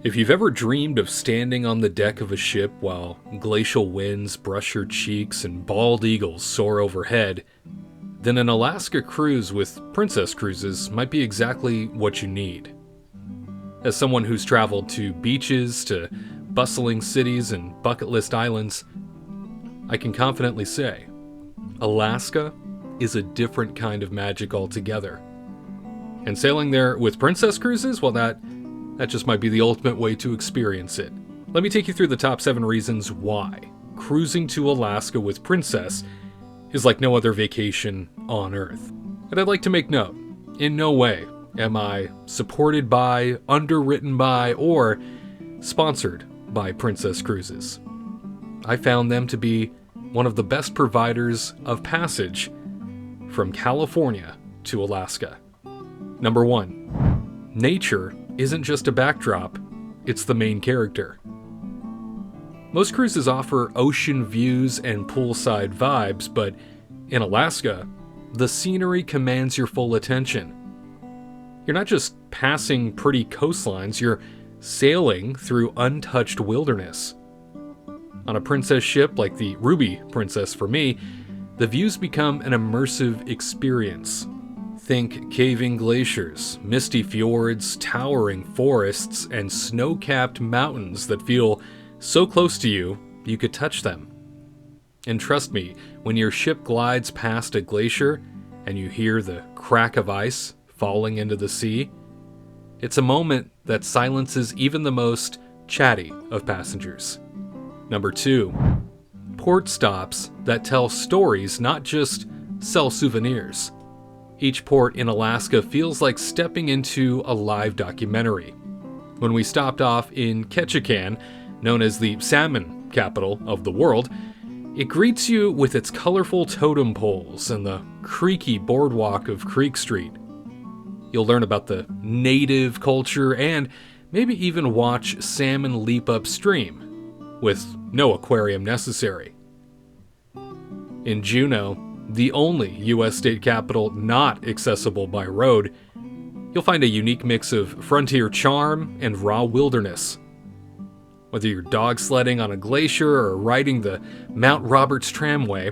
If you've ever dreamed of standing on the deck of a ship while glacial winds brush your cheeks and bald eagles soar overhead, then an Alaska cruise with Princess Cruises might be exactly what you need. As someone who's traveled to beaches, to bustling cities and bucket list islands, I can confidently say, Alaska is a different kind of magic altogether. And sailing there with Princess Cruises, well, that just might be the ultimate way to experience it. Let me take you through the top 7 reasons why cruising to Alaska with Princess is like no other vacation on Earth. And I'd like to make note, in no way am I supported by, underwritten by, or sponsored by Princess Cruises. I found them to be one of the best providers of passage from California to Alaska. Number 1, nature isn't just a backdrop, it's the main character. Most cruises offer ocean views and poolside vibes, but in Alaska, the scenery commands your full attention. You're not just passing pretty coastlines, you're sailing through untouched wilderness. On a princess ship like the Ruby Princess for me, the views become an immersive experience. Think caving glaciers, misty fjords, towering forests, and snow-capped mountains that feel so close to you, you could touch them. And trust me, when your ship glides past a glacier and you hear the crack of ice falling into the sea, it's a moment that silences even the most chatty of passengers. Number 2, port stops that tell stories, not just sell souvenirs. Each port in Alaska feels like stepping into a live documentary. When we stopped off in Ketchikan, known as the salmon capital of the world, it greets you with its colorful totem poles and the creaky boardwalk of Creek Street. You'll learn about the native culture and maybe even watch salmon leap upstream, with no aquarium necessary. In Juneau, the only U.S. state capital not accessible by road, you'll find a unique mix of frontier charm and raw wilderness. Whether you're dog sledding on a glacier or riding the Mount Roberts tramway,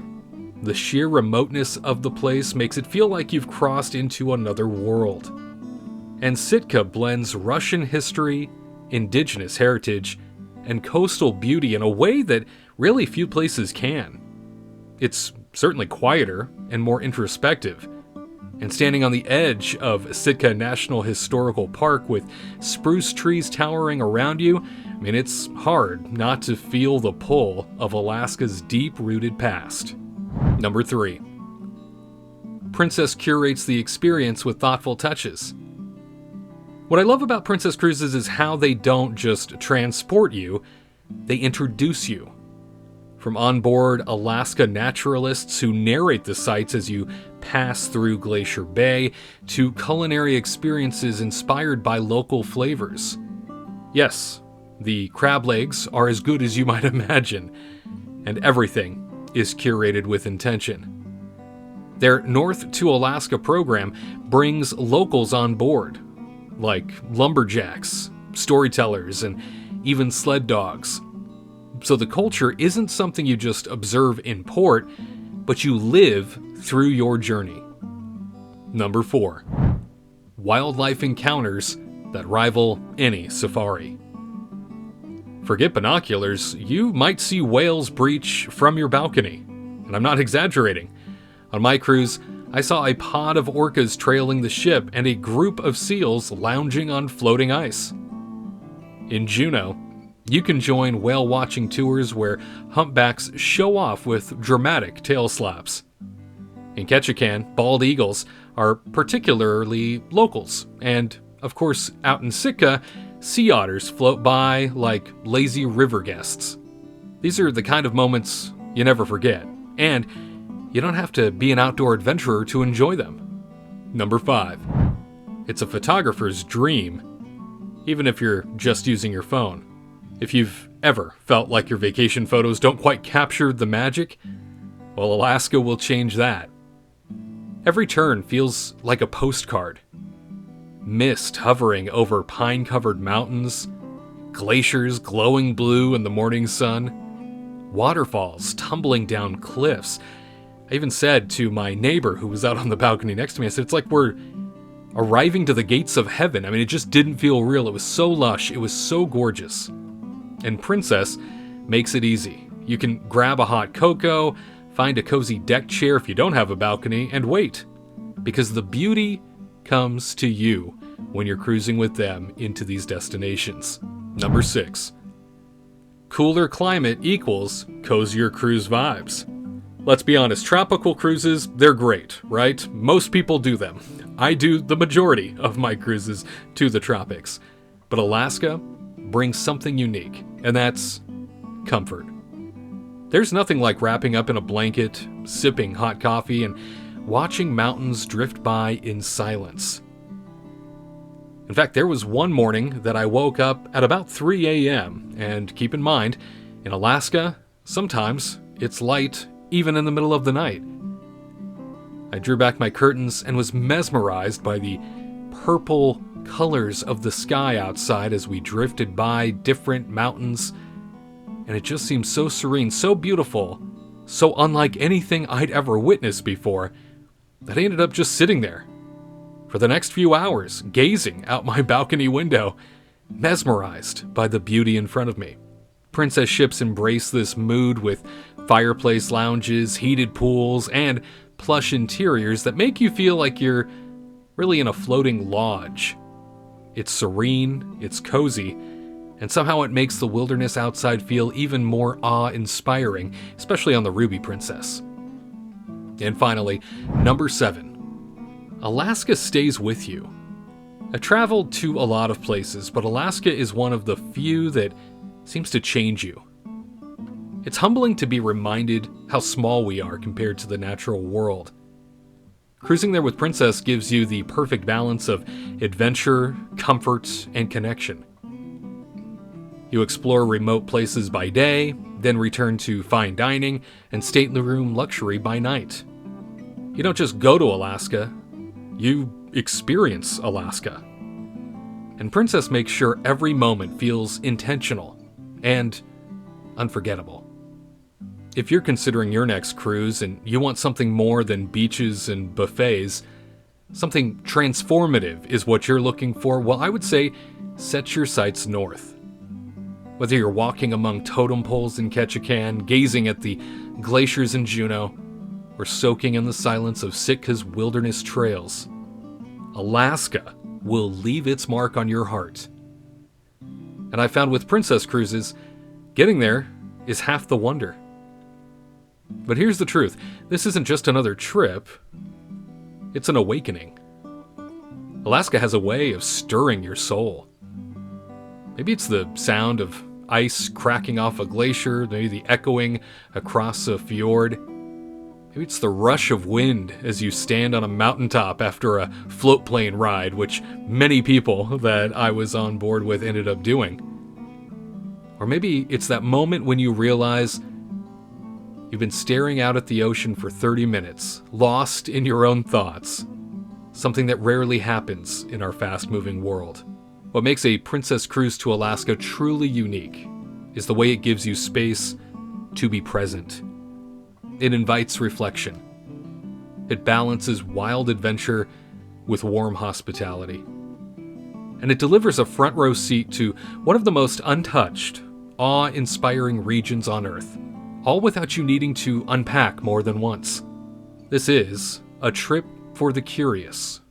the sheer remoteness of the place makes it feel like you've crossed into another world. And Sitka blends Russian history, indigenous heritage, and coastal beauty in a way that really few places can. It's certainly quieter and more introspective. And standing on the edge of Sitka National Historical Park with spruce trees towering around you, it's hard not to feel the pull of Alaska's deep-rooted past. Number 3, Princess curates the experience with thoughtful touches. What I love about Princess Cruises is how they don't just transport you, they introduce you. From onboard Alaska naturalists who narrate the sights as you pass through Glacier Bay, to culinary experiences inspired by local flavors. Yes, the crab legs are as good as you might imagine, and everything is curated with intention. Their North to Alaska program brings locals on board, like lumberjacks, storytellers, and even sled dogs. So the culture isn't something you just observe in port, but you live through your journey. Number 4, wildlife encounters that rival any safari. Forget binoculars, you might see whales breach from your balcony. And I'm not exaggerating. On my cruise, I saw a pod of orcas trailing the ship and a group of seals lounging on floating ice. In Juneau, you can join whale watching tours where humpbacks show off with dramatic tail slaps. In Ketchikan, bald eagles are particularly locals, and of course out in Sitka, sea otters float by like lazy river guests. These are the kind of moments you never forget, and you don't have to be an outdoor adventurer to enjoy them. Number 5, it's a photographer's dream, even if you're just using your phone. If you've ever felt like your vacation photos don't quite capture the magic, well, Alaska will change that. Every turn feels like a postcard. Mist hovering over pine-covered mountains, glaciers glowing blue in the morning sun, waterfalls tumbling down cliffs. I even said to my neighbor who was out on the balcony next to me, I said, it's like we're arriving to the gates of heaven. I mean, it just didn't feel real. It was so lush. It was so gorgeous. And Princess makes it easy. You can grab a hot cocoa, find a cozy deck chair if you don't have a balcony, and wait. Because the beauty comes to you when you're cruising with them into these destinations. Number 6. Cooler climate equals cozier cruise vibes. Let's be honest, tropical cruises, they're great, right? Most people do them. I do the majority of my cruises to the tropics. But Alaska brings something unique, and that's comfort. There's nothing like wrapping up in a blanket, sipping hot coffee, and watching mountains drift by in silence. In fact, there was one morning that I woke up at about 3 a.m., and keep in mind, in Alaska, sometimes it's light even in the middle of the night. I drew back my curtains and was mesmerized by the purple colors of the sky outside as we drifted by different mountains, and it just seemed so serene, so beautiful, so unlike anything I'd ever witnessed before, that I ended up just sitting there for the next few hours, gazing out my balcony window, mesmerized by the beauty in front of me. Princess ships embrace this mood with fireplace lounges, heated pools, and plush interiors that make you feel like you're really in a floating lodge. It's serene, it's cozy, and somehow it makes the wilderness outside feel even more awe-inspiring, especially on the Ruby Princess. And finally, number 7. Alaska stays with you. I've traveled to a lot of places, but Alaska is one of the few that seems to change you. It's humbling to be reminded how small we are compared to the natural world. Cruising there with Princess gives you the perfect balance of adventure, comfort, and connection. You explore remote places by day, then return to fine dining and stately room luxury by night. You don't just go to Alaska, you experience Alaska. And Princess makes sure every moment feels intentional and unforgettable. If you're considering your next cruise and you want something more than beaches and buffets, something transformative is what you're looking for, well, I would say set your sights north. Whether you're walking among totem poles in Ketchikan, gazing at the glaciers in Juneau, or soaking in the silence of Sitka's wilderness trails, Alaska will leave its mark on your heart. And I found with Princess Cruises, getting there is half the wonder. But here's the truth. This isn't just another trip. It's an awakening. Alaska has a way of stirring your soul. Maybe it's the sound of ice cracking off a glacier, maybe the echoing across a fjord. Maybe it's the rush of wind as you stand on a mountaintop after a float plane ride, which many people that I was on board with ended up doing. Or maybe it's that moment when you realize you've been staring out at the ocean for 30 minutes, lost in your own thoughts, something that rarely happens in our fast-moving world. What makes a Princess cruise to Alaska truly unique is the way it gives you space to be present. It invites reflection. It balances wild adventure with warm hospitality. And it delivers a front row seat to one of the most untouched, awe-inspiring regions on Earth, all without you needing to unpack more than once. This is a trip for the curious,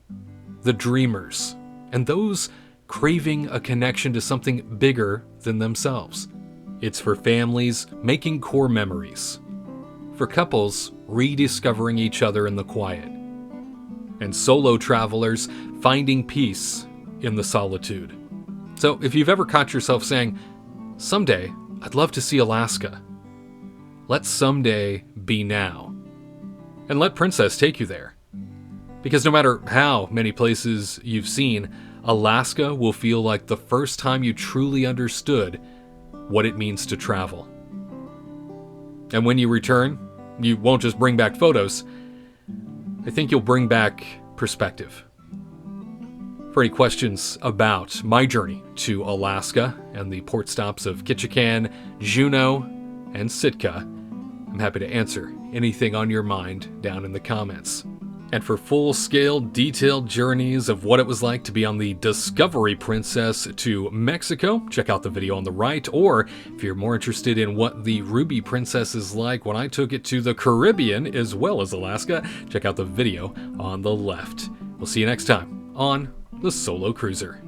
the dreamers, and those craving a connection to something bigger than themselves. It's for families making core memories, for couples rediscovering each other in the quiet, and solo travelers finding peace in the solitude. So if you've ever caught yourself saying, someday I'd love to see Alaska, let someday be now. And let Princess take you there. Because no matter how many places you've seen, Alaska will feel like the first time you truly understood what it means to travel. And when you return, you won't just bring back photos. I think you'll bring back perspective. For any questions about my journey to Alaska and the port stops of Ketchikan, Juneau, and Sitka, I'm happy to answer anything on your mind down in the comments. And for full-scale, detailed journeys of what it was like to be on the Discovery Princess to Mexico, check out the video on the right. Or if you're more interested in what the Ruby Princess is like when I took it to the Caribbean as well as Alaska, check out the video on the left. We'll see you next time on the Solo Cruiser.